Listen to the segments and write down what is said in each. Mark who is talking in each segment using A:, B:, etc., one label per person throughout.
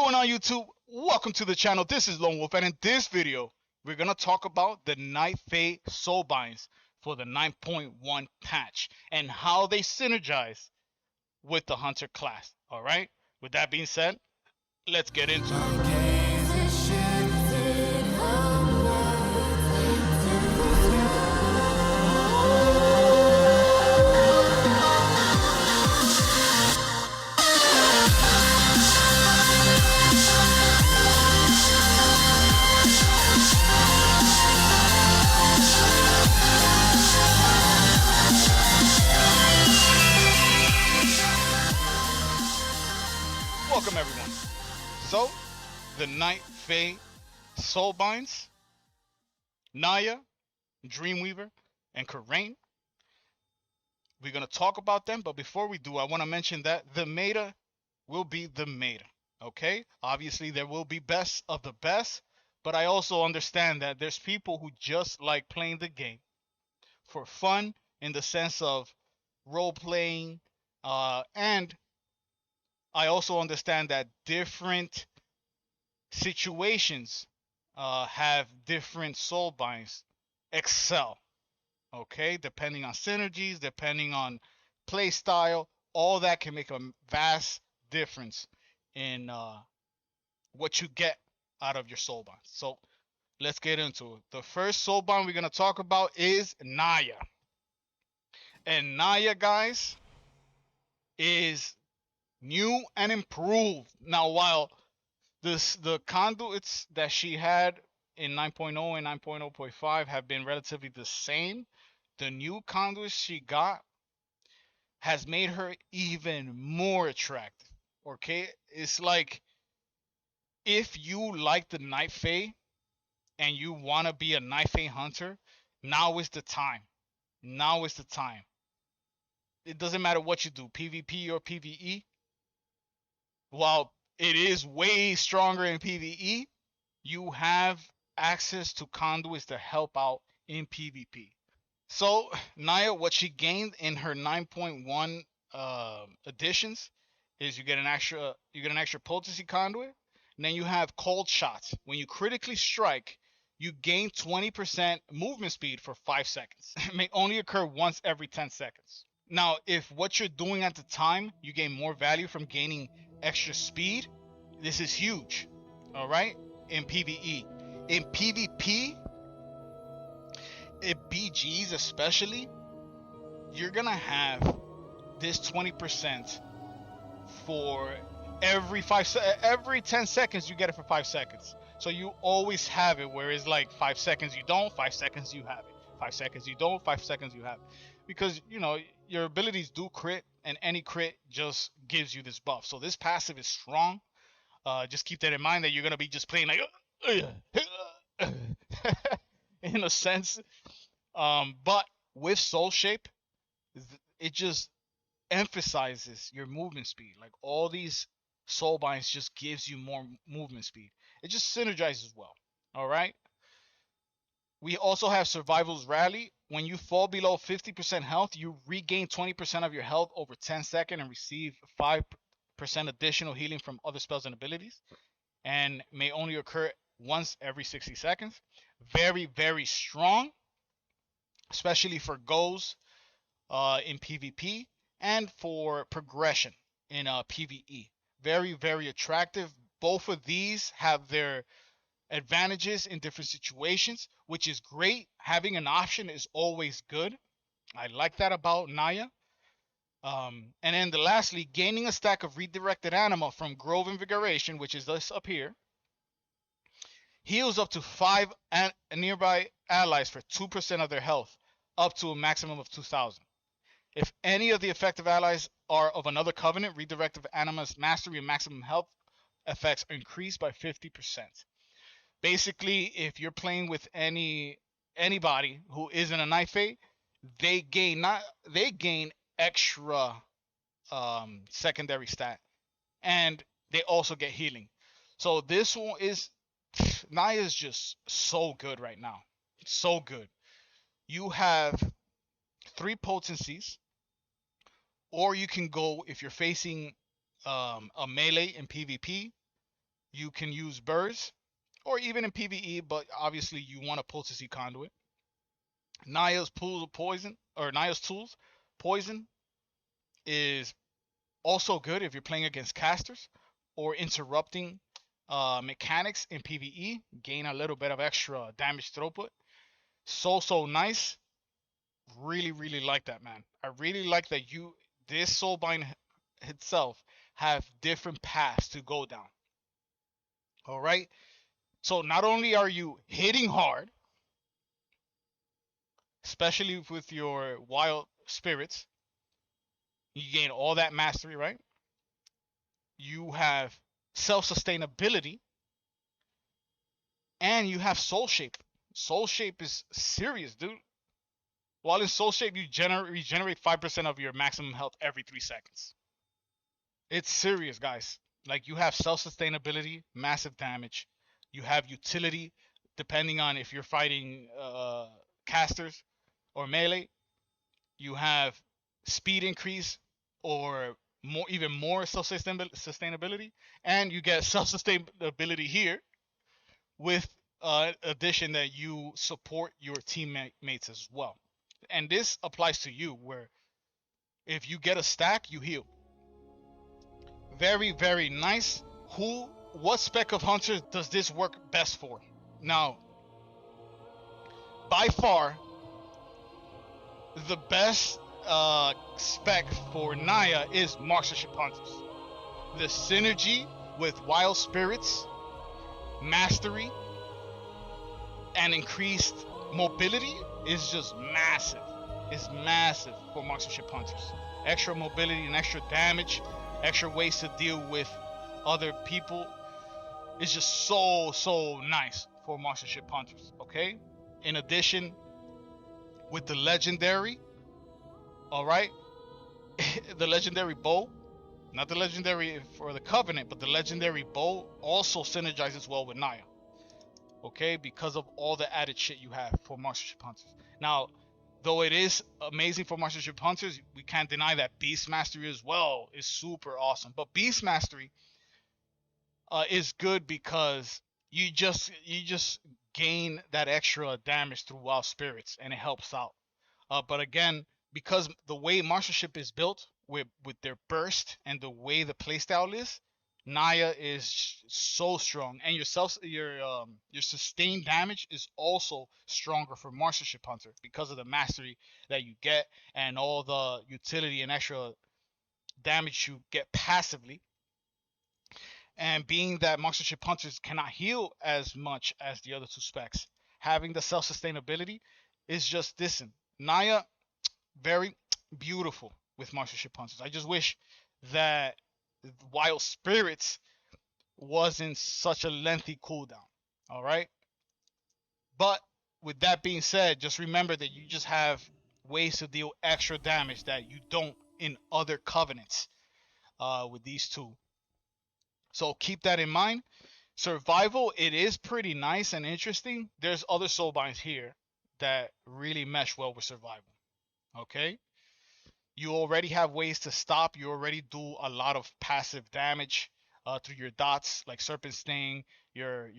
A: going on, YouTube? Welcome to the channel. This is Lone Wolf, and in this video, we're gonna talk about the Night Fae Soulbinds for the 9.1 patch and how they synergize with the Hunter class. All right. With that being said, let's get into it. Welcome everyone. So, the Night Fae Soulbinds, Naya, Dreamweaver, and Korayn. We're gonna talk about them, but before we do, I want to mention that the meta will be the meta. Okay? Obviously, there will be best of the best, but I also understand that there's people who just like playing the game for fun in the sense of role playing, and I also understand that different situations have different soul binds excel. Okay, depending on synergies, depending on play style, all that can make a vast difference in what you get out of your soul binds. So let's get into it. The first soul bind we're gonna talk about is Naya, and Naya, guys, is new and improved. Now, while the conduits that she had in 9.0 and 9.0.5 have been relatively the same, the new conduits she got has made her even more attractive. Okay, it's like if you like the Night Fae and you want to be a Night Fae hunter, now is the time. Now is the time. It doesn't matter what you do, PvP or PvE. While it is way stronger in PvE, you have access to conduits to help out in PvP. So Naya, what she gained in her 9.1 additions is you get an extra potency conduit, and then you have cold shots. When you critically strike, you gain 20% movement speed for 5 seconds. It may only occur once every 10 seconds. Now, if what you're doing at the time, you gain more value from gaining extra speed, this is huge. All right, in PvE. In PvP, in BGs especially, you're gonna have this 20% for every 10 seconds. You get it for 5 seconds. So you always have it where it's like 5 seconds you don't, 5 seconds you have it, 5 seconds you don't, 5 seconds you have it. Because you know your abilities do crit, and any crit just gives you this buff. So this passive is strong. Just keep that in mind, that you're gonna be just playing like in a sense. But with Soul Shape, it just emphasizes your movement speed. Like all these soul binds just gives you more movement speed. It just synergizes well. All right. We also have Survival's Rally. When you fall below 50% health, you regain 20% of your health over 10 seconds and receive 5% additional healing from other spells and abilities, and may only occur once every 60 seconds. Very, very strong, especially for goals in PvP and for progression in PvE. Very, very attractive. Both of these have their advantages in different situations, which is great. Having an option is always good. I like that about Naya. And then lastly, gaining a stack of redirected anima from Grove Invigoration, which is this up here, heals up to 5 nearby allies for 2% of their health, up to a maximum of 2,000. If any of the effective allies are of another covenant, redirected anima's mastery and maximum health effects are increased by 50%. Basically, if you're playing with anybody who isn't a Night Fae, they gain extra secondary stat, and they also get healing. So this one is Naya is just so good right now. So good. You have 3 potencies, or you can go, if you're facing a melee in PvP, You can use burrs, or even in PvE, but obviously you want a potency conduit. Naya's pool of poison, or Naya's tools, poison, is also good if you're playing against casters or interrupting mechanics in PvE. Gain a little bit of extra damage throughput. So nice. Really like that, man. I really like that this soulbind itself have different paths to go down. All right. So not only are you hitting hard, especially with your wild spirits, you gain all that mastery, right? You have self-sustainability, and you have soul shape. Soul shape is serious, dude. While in soul shape, you regenerate 5% of your maximum health every 3 seconds. It's serious, guys. Like, you have self-sustainability, massive damage. You have utility, depending on if you're fighting casters or melee. You have speed increase, or even more self-sustainability, and you get self-sustainability here with addition that you support your teammates as well. And this applies to you, where if you get a stack, you heal. Very nice. What spec of hunters does this work best for? Now, by far, the best spec for Naya is Marksmanship Hunters. The synergy with Wild Spirits, Mastery, and increased mobility is just massive. It's massive for Marksmanship Hunters. Extra mobility and extra damage, extra ways to deal with other people. It's just so nice for Marksmanship Hunters, okay? In addition, with the legendary, all right, the legendary bow, not the legendary for the Covenant, but the legendary bow also synergizes well with Naya, okay, because of all the added shit you have for Marksmanship Hunters. Now, though it is amazing for Marksmanship Hunters, we can't deny that Beast Mastery as well is super awesome. But Beast Mastery is good because you just gain that extra damage through Wild Spirits, and it helps out. But again, because the way Marksmanship is built with their burst and the way the playstyle is, Naya is so strong, and your sustained damage is also stronger for Marksmanship Hunter because of the mastery that you get and all the utility and extra damage you get passively. And being that Marksmanship Hunters cannot heal as much as the other two specs, having the self-sustainability is just decent. Naya, very beautiful with Marksmanship Hunters. I just wish that Wild Spirits wasn't such a lengthy cooldown. All right. But with that being said, just remember that you just have ways to deal extra damage that you don't in other covenants with these two. So keep that in mind. Survival, it is pretty nice and interesting. There's other soulbinds here that really mesh well with survival. Okay. You already have ways to stop. You already do a lot of passive damage through your dots, like Serpent Sting, your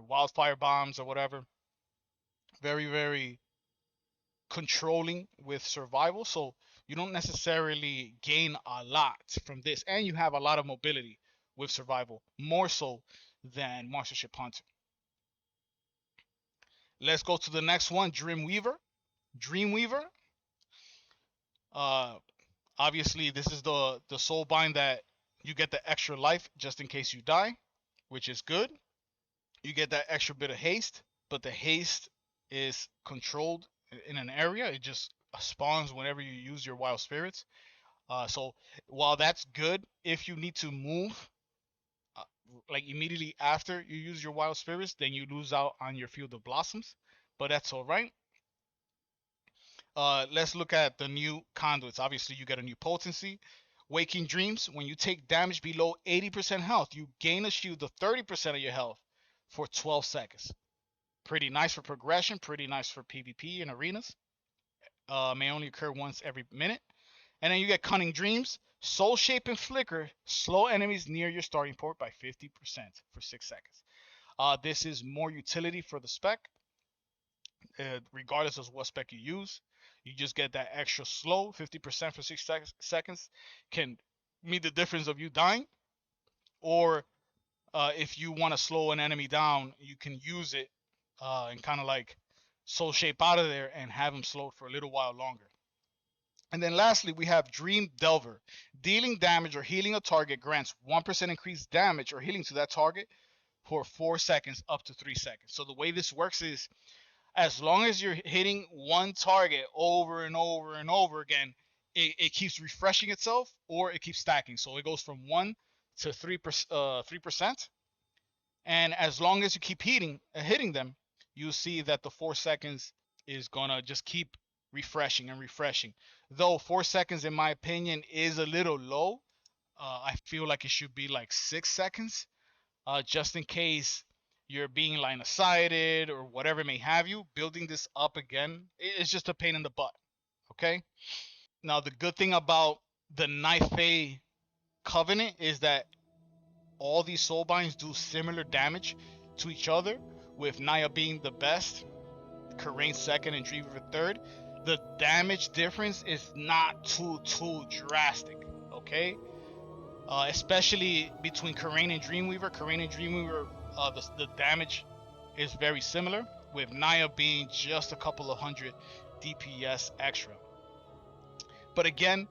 A: wildfire bombs or whatever. Very controlling with survival, so you don't necessarily gain a lot from this, and you have a lot of mobility with survival, more so than Marksmanship Hunter. Let's go to the next one, Dreamweaver. Dreamweaver. Obviously, this is the soulbind that you get the extra life just in case you die, which is good. You get that extra bit of haste, but the haste is controlled in an area. It just spawns whenever you use your wild spirits. So while that's good, if you need to move like immediately after you use your wild spirits, then you lose out on your field of blossoms. But that's all right. Let's look at the new conduits. Obviously, you get a new potency. Waking Dreams. When you take damage below 80% health, you gain a shield of 30% of your health for 12 seconds. Pretty nice for progression. Pretty nice for PvP and arenas. May only occur once every minute. And then you get Cunning Dreams. Soul Shape and Flicker slow enemies near your starting port by 50% for 6 seconds. This is more utility for the spec, regardless of what spec you use. You just get that extra slow, 50% for 6 seconds can mean the difference of you dying, or if you want to slow an enemy down, you can use it and kind of like soul shape out of there and have him slowed for a little while longer. And then lastly, we have Dream Delver. Dealing damage or healing a target grants 1% increased damage or healing to that target for 4 seconds up to 3 seconds. So the way this works is, as long as you're hitting one target over and over and over again, it keeps refreshing itself, or it keeps stacking. So it goes from 1 to 3%. And as long as you keep hitting them, you'll see that the 4 seconds is gonna just keep refreshing and refreshing. Though 4 seconds, in my opinion, is a little low. I feel like it should be like 6 seconds, just in case you're being line of sighted or whatever may have you. Building this up again, it's just a pain in the butt. Okay. Now the good thing about the Night Fae Covenant is that all these soulbinds do similar damage to each other, with Naya being the best, Korayn second, and Dreamweaver third. The damage difference is not too drastic, okay? Especially between Korayn and Dreamweaver. Korayn and Dreamweaver, the damage is very similar, with Naya being just a couple of hundred DPS extra. But again,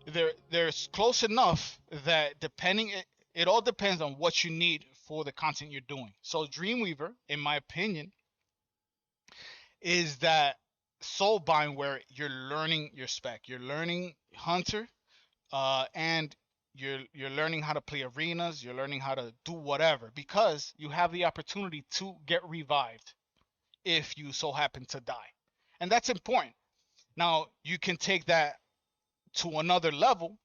A: they're close enough that it all depends on what you need for the content you're doing. So Dreamweaver, in my opinion, is that soulbind where you're learning your spec, you're learning hunter, and you're learning how to play arenas, you're learning how to do whatever, because you have the opportunity to get revived if you so happen to die, and that's important. Now you can take that to another level,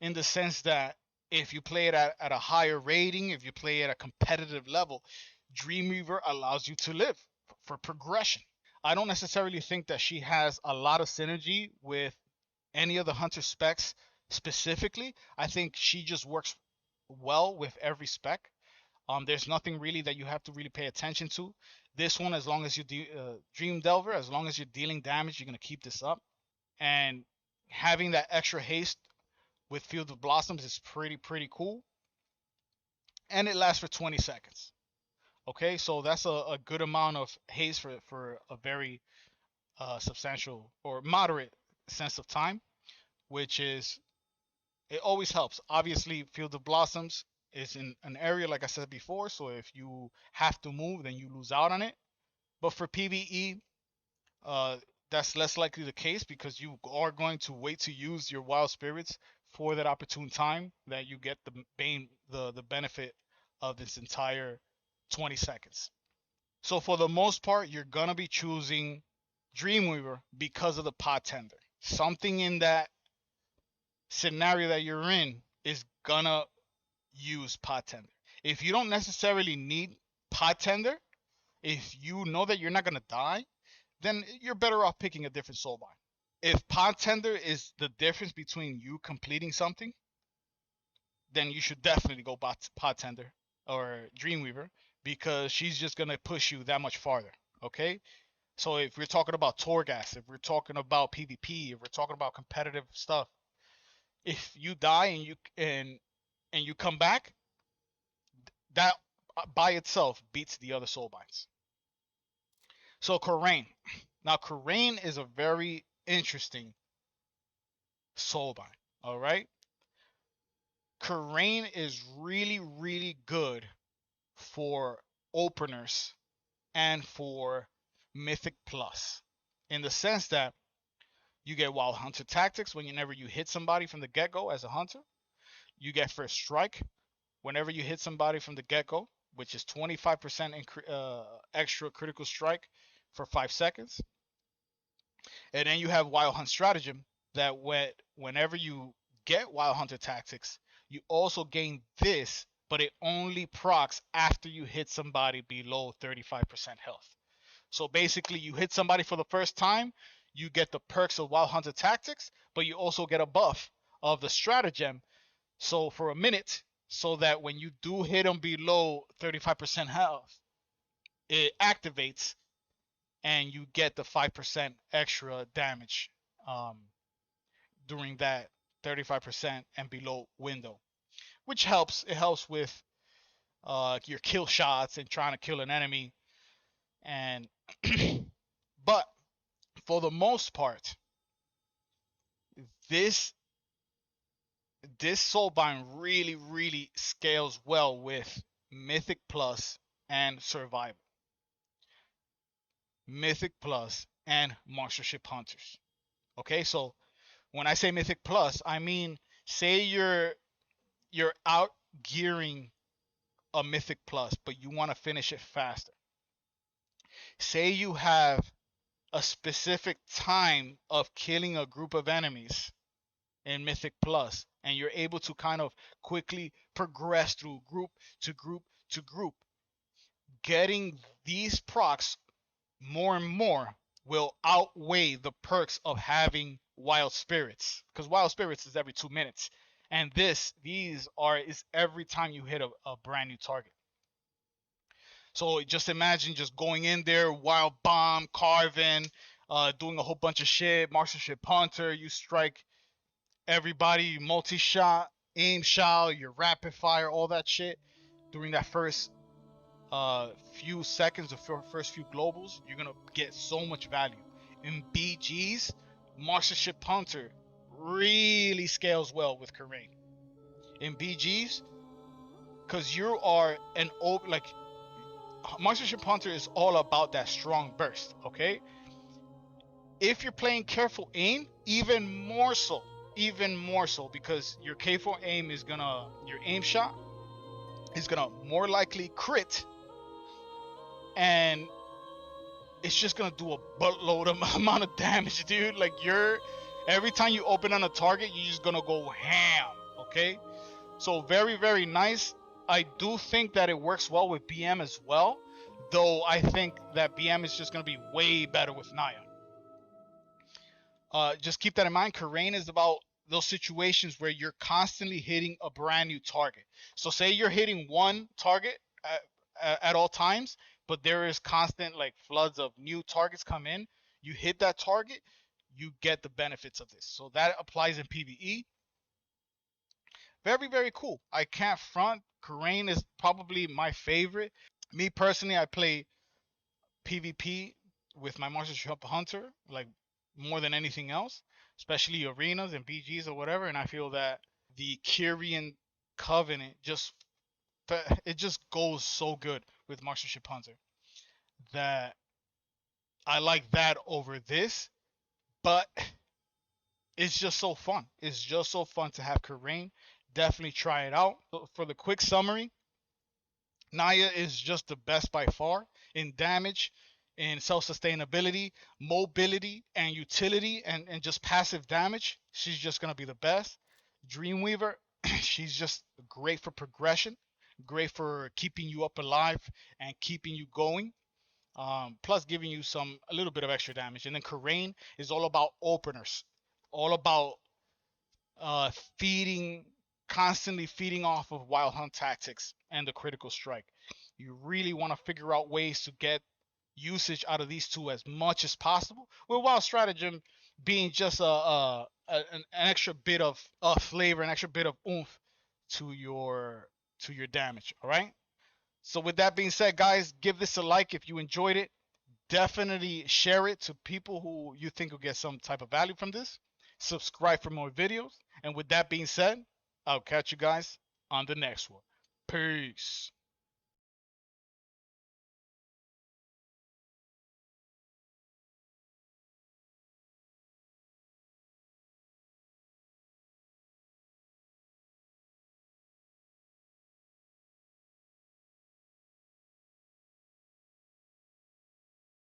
A: in the sense that if you play it at a higher rating, if you play it at a competitive level, Dreamweaver allows you to live for progression. I don't necessarily think that she has a lot of synergy with any of the hunter specs specifically. I think she just works well with every spec. There's nothing really that you have to really pay attention to. This one, as long as you do Dream Delver, as long as you're dealing damage, you're gonna keep this up. And having that extra haste with Field of Blossoms is pretty cool. And it lasts for 20 seconds. Okay, so that's a good amount of haste for a very substantial or moderate sense of time, which is, it always helps. Obviously, Field of Blossoms is in an area, like I said before, so if you have to move, then you lose out on it. But for PvE, that's less likely the case, because you are going to wait to use your wild spirits for that opportune time that you get the benefit of this entire 20 seconds. So for the most part, you're gonna be choosing Dreamweaver because of the pot tender. Something in that scenario that you're in is gonna use pot tender. If you don't necessarily need pot tender, if you know that you're not gonna die, then you're better off picking a different soulbind. If pot tender is the difference between you completing something, then you should definitely go pot tender or Dreamweaver, because she's just gonna push you that much farther. Okay, so if we're talking about Torghast, if we're talking about PvP, if we're talking about competitive stuff, if you die and you come back, that by itself beats the other soulbinds. So Korayn. Now Korayn is a very interesting soulbind. All right, Korayn is really good for openers and for Mythic Plus, in the sense that you get Wild Hunter tactics whenever you hit somebody from the get-go as a hunter. You get First Strike whenever you hit somebody from the get-go, which is 25% extra critical strike for 5 seconds. And then you have Wild Hunt Stratagem, that whenever you get Wild Hunter tactics, you also gain this, but it only procs after you hit somebody below 35% health. So basically, you hit somebody for the first time, you get the perks of Wild Hunter tactics, but you also get a buff of the stratagem. So for a minute, so that when you do hit them below 35% health, it activates and you get the 5% extra damage during that 35% and below window, which helps. It helps with your kill shots and trying to kill an enemy. And but for the most part, this soulbind really scales well with Mythic Plus and Survival. Mythic Plus and Monstership Hunters. Okay, so when I say Mythic Plus, I mean, say you're out gearing a Mythic Plus, but you want to finish it faster. Say you have a specific time of killing a group of enemies in Mythic Plus, and you're able to kind of quickly progress through group to group to group. Getting these procs more and more will outweigh the perks of having Wild Spirits, because Wild Spirits is every 2 minutes, and these is every time you hit a brand new target. So just imagine just going in there, Wild Bomb, carving, doing a whole bunch of shit, Marksmanship Hunter, you strike everybody, you multi-shot, aim shot, your rapid fire, all that shit during that first few seconds or first few globals. You're gonna get so much value. In BGs, Marksmanship Hunter really scales well with Korayn. In BGs, because you are an like Marksmanship Hunter is all about that strong burst. Okay, if you're playing careful aim, even more so, because your careful aim is gonna, your aim shot is gonna more likely crit, and it's just gonna do a buttload amount of damage, dude. Like, every time you open on a target, you're just gonna go ham. Okay, so very nice. I do think that it works well with BM as well, though I think that BM is just gonna be way better with Naya. Just keep that in mind. Korayn is about those situations where you're constantly hitting a brand new target. So say you're hitting one target at all times, but there is constant like floods of new targets come in. You hit that target, you get the benefits of this. So that applies in PvE. Very cool. I can't front. Korayn is probably my favorite. Me personally, I play PvP with my Marksmanship Hunter like more than anything else, especially arenas and BGs or whatever. And I feel that the Korayn Covenant just goes so good with Marksmanship Hunter that I like that over this. But it's just so fun. It's just so fun to have Korayn. Definitely try it out. So for the quick summary, Naya is just the best by far in damage, in self-sustainability, mobility, and utility, and just passive damage. She's just going to be the best. Dreamweaver, she's just great for progression, great for keeping you up alive and keeping you going, plus giving you a little bit of extra damage. And then Korayn is all about openers, all about constantly feeding off of Wild Hunt tactics and the critical strike. You really want to figure out ways to get usage out of these two as much as possible, with Wild Stratagem being just an extra bit of flavor, an extra bit of oomph to your damage. All right. So with that being said, guys, give this a like if you enjoyed it. Definitely share it to people who you think will get some type of value from this. Subscribe for more videos. And with that being said, I'll catch you guys on the next one. Peace.